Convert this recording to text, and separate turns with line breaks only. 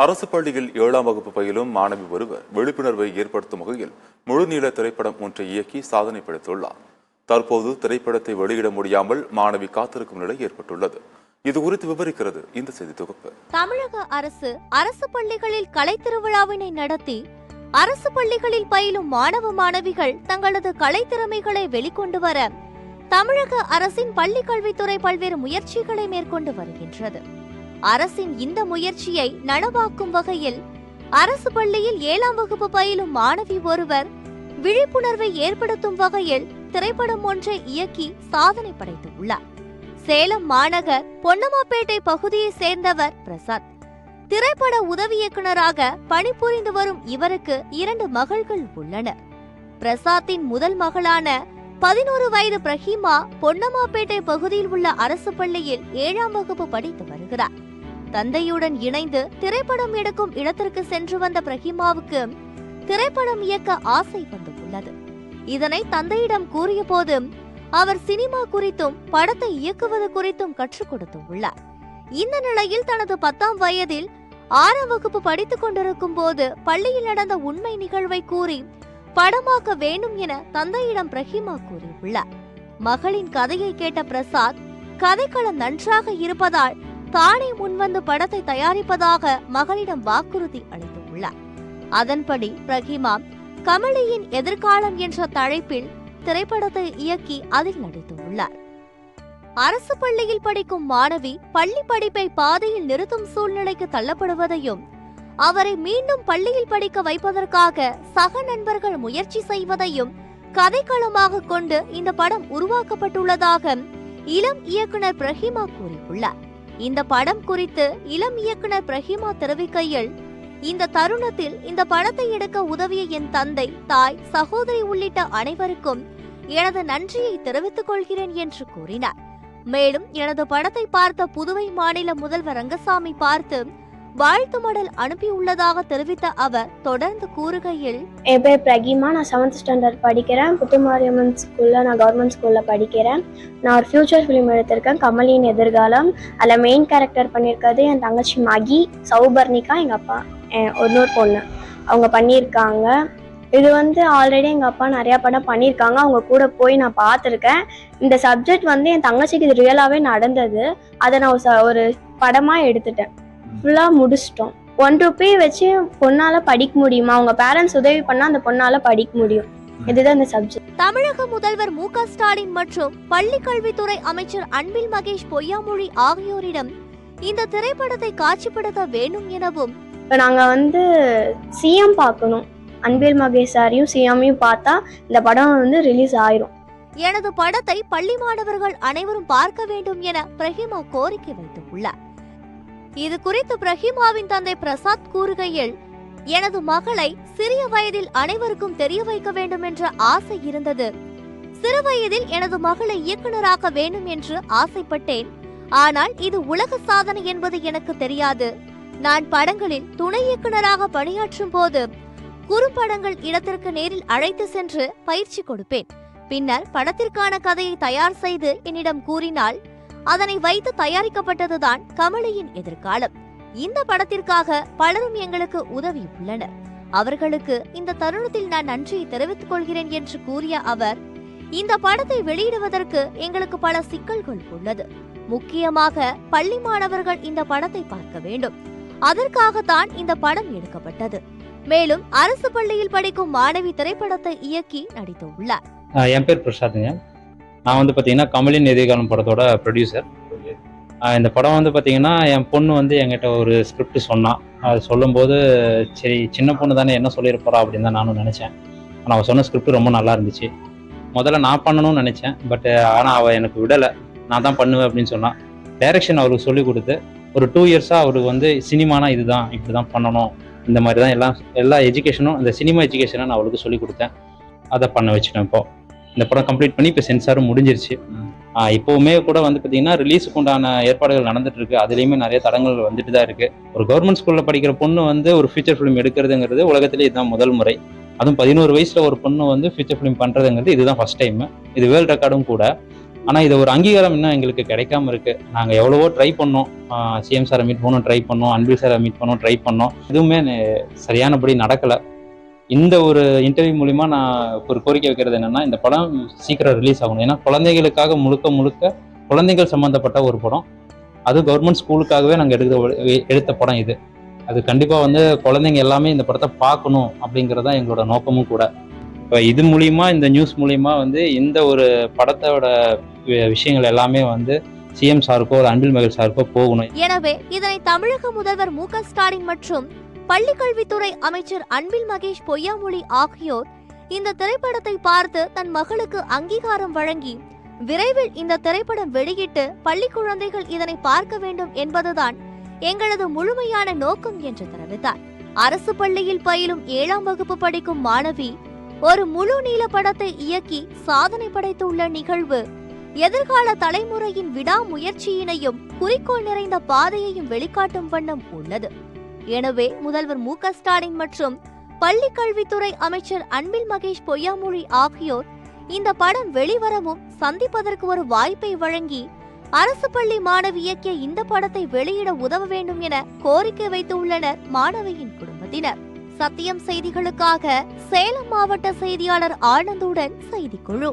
அரசு பள்ளியில் 7ஆம் வகுப்பு பயிலும் மாணவி ஒருவர் விழிப்புணர்வை ஏற்படுத்தும் வகையில் முழுநீள திரைப்படம் ஒன்றை இயக்கி சாதனை படைத்துள்ளார். தற்போது திரைப்படத்தை வெளியிட முடியாமல் மாணவி காத்திருக்கும் நிலை ஏற்பட்டுள்ளது. இது குறித்து விவரிக்கிறது இந்த செய்தி தொகுப்பு.
தமிழக அரசு பள்ளிகளில் கலை திருவிழாவினை நடத்தி அரசு பள்ளிகளில் பயிலும் மாணவ மாணவிகள் தங்களது கலைத்திறமைகளை வெளிக்கொண்டு வர தமிழக அரசின் பள்ளி கல்வித்துறை பல்வேறு முயற்சிகளை மேற்கொண்டு வருகின்றது. அரசின் இந்த முயற்சியை நனவாக்கும் வகையில் அரசு பள்ளியில் 7ஆம் வகுப்பு பயிலும் மாணவி ஒருவர் விழிப்புணர்வை ஏற்படுத்தும் வகையில் திரைப்படம் ஒன்றை இயக்கி சாதனை படைத்துள்ளார். சேலம் மாநகர் பொன்னம்மாப்பேட்டை பகுதியை சேர்ந்தவர் பிரசாத். திரைப்பட உதவி இயக்குநராக பணிபுரிந்து வரும் இவருக்கு 2 மகள்கள் உள்ளனர். பிரசாத்தின் முதல் மகளான 11 வயது பிரஹிமா பொன்னம்மாப்பேட்டை பகுதியில் உள்ள அரசு பள்ளியில் 7ஆம் வகுப்பு படித்து வருகிறார். தந்தையுடன் இணைந்து திரைப்படம் எடுக்கும் இடத்திற்கு சென்று வந்த பிரஹிமாவுக்கு திரைப்படம் இயக்க ஆசை வந்துள்ளது. இதனை தந்தையிடம் கூறிய போது அவர் சினிமா குறித்தும் படத்தை இயக்குவது குறித்தும் கற்றுக் கொடுத்துள்ளார். இந்த நிலையில் தனது 10ஆம் வயதில் 6ஆம் வகுப்பு படித்துக் கொண்டிருக்கும் போது பள்ளியில் நடந்த உண்மை நிகழ்வை கூறி படமாக்க வேண்டும் என தந்தையிடம் பிரஹிமா கூறியுள்ளார். மகளின் கதையை கேட்ட பிரசாத் கதைக்களம் நன்றாக இருப்பதால் தானே முன்வந்து படத்தை தயாரிப்பதாக மகளிடம் வாக்குறுதி அளித்துள்ளார். அதன்படி பிரஹிமா கமலியின் எதிர்காலம் என்ற தலைப்பில் திரைப்படத்தை இயக்கி அதில் நடித்துள்ளார். அரசு பள்ளியில் படிக்கும் மாணவி பள்ளி படிப்பை பாதையில் நிறுத்தும் சூழ்நிலைக்கு தள்ளப்படுவதையும் அவரை மீண்டும் பள்ளியில் படிக்க வைப்பதற்காக சக நண்பர்கள் முயற்சி செய்வதையும் கதைக்களமாக கொண்டு இந்த படம் உருவாக்கப்பட்டுள்ளதாக இளம் இயக்குனர் பிரஹிமா கூறியுள்ளார். இந்த படம் குறித்து இளம் இயக்குனர் பிரஹிமா தெரிவிக்கையில், இந்த தருணத்தில் இந்த படத்தை எடுக்க உதவிய என் தந்தை, தாய், சகோதரி உள்ளிட்ட அனைவருக்கும் எனது நன்றியை தெரிவித்துக் கொள்கிறேன் என்று கூறினார். மேலும் எனது படத்தை பார்த்த புதுவை மாநில முதல்வர் ரங்கசாமி பார்த்து வாழ்த்து மடல் அனுப்பியுள்ளதாக தெரிவித்த அவர் தொடர்ந்து கூறுகையில்,
என் பேர் பிரகிமா, நான் 7th ஸ்டாண்டர்ட் படிக்கிறேன். புத்துமாரியம்மன் ஸ்கூல்ல நான் கவர்மெண்ட் ஸ்கூல்ல படிக்கிறேன். நான் ஒரு ஃபியூச்சர் ஃபிலிம் எடுத்திருக்கேன், கமலியின் எதிர்காலம். அதில் மெயின் கேரக்டர் பண்ணியிருக்கிறது என் தங்கச்சி மகி, சௌபர்ணிகா, எங்கள் அப்பா இன்னொரு பொண்ணு அவங்க பண்ணியிருக்காங்க. இது ஆல்ரெடி எங்கள் அப்பா நிறையா படம் பண்ணியிருக்காங்க, அவங்க கூட போய் நான் பார்த்துருக்கேன். இந்த சப்ஜெக்ட் என் தங்கச்சிக்கு இது ரியலாகவே நடந்தது. அதை நான் ஒரு படமாக எடுத்துட்டேன். ஃபுல்லாக முடிச்சிட்டோம். 1 ரூபி வச்சு பொண்ணால படிக்க முடியுமா? அவங்க பேரண்ட்ஸ் உதவி பண்ணா அந்த பொண்ணால படிக்க முடியும். இதுதான் இந்த சப்ஜெக்ட்.
தமிழக முதல்வர் மு.க. ஸ்டாலின் மற்றும் பள்ளி கல்வித்துறை அமைச்சர் அன்பில் மகேஷ் பொய்யாமொழி ஆகியோரிடம் இந்த திரைப்படத்தை காட்சிப்படுத்த வேண்டும் எனவும்,
நாங்க சிஎம் பார்க்கணும், அன்பில் மகேஷ் சாரையும் சிஎம்மையும் பார்த்தா இந்த படம் ரிலீஸ் ஆயிரும்.
எனது படத்தை பள்ளி மாணவர்கள் அனைவரும் பார்க்க வேண்டும் என பிரஹிமா கோரிக்கை வைத்துள்ளார். இது குறித்து பிரஹிமாவின் தந்தை பிரசாத் கூறுகையில், எனது மகளை சிறிய வயதில் அனைவருக்கும் தெரிய வைக்க வேண்டும் என்ற ஆசை இருந்தது. சிறு வயதில் எனது மகளை இயக்குநராக்க வேண்டும் என்று ஆசைப்பட்டேன். ஆனால் இது உலக சாதனை என்பது எனக்கு தெரியாது. நான் படங்களில் துணை இயக்குநராக பணியாற்றும் போது குறும்படங்கள் இடத்திற்கு நேரில் அழைத்து சென்று பயிற்சி கொடுப்பேன். பின்னர் படத்திற்கான கதையை தயார் செய்து என்னிடம் கூறினால் அதனை வைத்து தயாரிக்கப்பட்டதுதான் கமலியின் எதிர்காலம். இந்த படத்திற்காக பலரும் எங்களுக்கு உதவியுள்ளனர். அவர்களுக்கு இந்த தருணத்தில் நான் நன்றியை தெரிவித்துக் கொள்கிறேன் என்று கூறிய அவர், இந்த படத்தை வெளியிடுவதற்கு எங்களுக்கு பல சிக்கல்கள் உள்ளது. முக்கியமாக பள்ளி மாணவர்கள் இந்த படத்தை பார்க்க வேண்டும். அதற்காகத்தான் இந்த படம் எடுக்கப்பட்டது. மேலும் அரசு பள்ளியில் படிக்கும் மாணவி திரைப்படத்தை இயக்கி நடித்துள்ளார்.
என் பேர் பிரசாத்ங்க. நான் பார்த்தீங்கன்னா கமலின் எதிர்காலம் படத்தோட ப்ரொடியூசர். இந்த படம் பார்த்தீங்கன்னா என் பொண்ணு என்கிட்ட ஒரு ஸ்கிரிப்ட் சொன்னான். அது சொல்லும்போது சரி சின்ன பொண்ணு தானே என்ன சொல்லியிருப்பா அப்படின்னு தான் நானும் நினச்சேன். ஆனால் அவள் சொன்ன ஸ்கிரிப்ட் ரொம்ப நல்லா இருந்துச்சு. முதல்ல நான் பண்ணணும்னு நினச்சேன். ஆனால் அவள் எனக்கு விடலை, நான் தான் பண்ணுவேன் அப்படின்னு சொன்னான். டைரக்ஷன் அவருக்கு சொல்லிக் கொடுத்து ஒரு 2 இயர்ஸாக அவருக்கு சினிமானா இதுதான், இப்படி தான் பண்ணணும், இந்த மாதிரி தான் எல்லா எஜுகேஷனும், இந்த சினிமா எஜுகேஷனை நான் அவளுக்கு சொல்லிக் கொடுத்தேன். அதை பண்ண வச்சுட்டேன். இப்போ இந்த படம் கம்ப்ளீட் பண்ணி இப்போ சென்சாரும் முடிஞ்சிருச்சு. இப்போவுமே கூட பார்த்தீங்கன்னா ரிலீஸுக்கு உண்டான ஏற்பாடுகள் நடந்துட்டு இருக்கு. அதுலேயுமே நிறைய தடங்கள் வந்துட்டு தான் இருக்கு. ஒரு கவர்மெண்ட் ஸ்கூலில் படிக்கிற பொண்ணு ஒரு ஃபீச்சர் ஃபிலிம் எடுக்கிறதுங்கிறது உலகத்திலே இதுதான் முதல் முறை. அதுவும் 11 வயசுல ஒரு பொண்ணு ஃபீச்சர் ஃபிலிம் பண்ணுறதுங்கிறது இதுதான் ஃபர்ஸ்ட் டைம். இது வேர்ல்டு ரெக்கார்டும் கூட. ஆனால் இது ஒரு அங்கீகாரம் இன்னும் எங்களுக்கு கிடைக்காம இருக்கு. நாங்கள் எவ்வளவோ ட்ரை பண்ணோம், சிஎம் சாரை மீட் பண்ணோம், ட்ரை பண்ணோம், அன்பில் சாரை மீட் பண்ணோம், ட்ரை பண்ணோம், எதுவுமே சரியானபடி நடக்கலை. இந்த ஒரு இன்டர்வியூ மூலிமா நான் ஒரு கோரிக்கை வைக்கிறது என்னன்னா, இந்த படம் சீக்கிரம் ரிலீஸ் ஆகணும். ஏன்னா குழந்தைகளுக்காக முழுக்க குழந்தைகள் சம்மந்தப்பட்ட ஒரு படம், அது கவர்மெண்ட் ஸ்கூலுக்காகவே நாங்கள் எடுத்த படம் இது. அது கண்டிப்பாக வந்து குழந்தைங்க எல்லாமே இந்த படத்தை பார்க்கணும் அப்படிங்கிறது தான் எங்களோட நோக்கமும் கூட. இப்போ இது மூலிமா, இந்த நியூஸ் மூலிமா வந்து இந்த ஒரு படத்தோட விஷயங்கள் எல்லாமே வந்து சிஎம் சாருக்கோ ஒரு அன்பில் மகேஷ் சாருக்கோ போகணும்.
எனவே இதனை தமிழக முதல்வர் மு.க. ஸ்டாலின் மற்றும் பள்ளிக்கல்வித்துறை அமைச்சர் அன்பில் மகேஷ் பொய்யாமொழி ஆகியோர் இந்த திரைப்படத்தை பார்த்து தன் மகளுக்கு அங்கீகாரம் வழங்கி விரைவில் இந்த திரைப்படம் வெளியிட்டு பள்ளி குழந்தைகள் இதனை பார்க்க வேண்டும் என்பதுதான் எங்களது முழுமையான நோக்கம் என்று தெரிவித்தார். அரசு பள்ளியில் பயிலும் 7ஆம் வகுப்பு படிக்கும் மாணவி ஒரு முழு நீள படத்தை இயக்கி சாதனை படைத்துள்ள நிகழ்வு எதிர்கால தலைமுறையின் விடாமுயற்சியினையும் குறிக்கோள் நிறைந்த பாதையையும் வெளிக்காட்டும் வண்ணம் உள்ளது. எனவே முதல்வர் மு.க. ஸ்டாலின் மற்றும் பள்ளி கல்வித்துறை அமைச்சர் அன்பில் மகேஷ் பொய்யாமொழி ஆகியோர் இந்த படம் வெளிவரவும் சந்திப்பதற்கு ஒரு வாய்ப்பை வழங்கி அரசு பள்ளி மாணவி இயக்கிய இந்த படத்தை வெளியிட உதவ வேண்டும் என கோரிக்கை வைத்துள்ளனர் மாணவியின் குடும்பத்தினர். சத்தியம் செய்திகளுக்காக சேலம் மாவட்ட செய்தியாளர் ஆனந்துடன் செய்திக்குழு.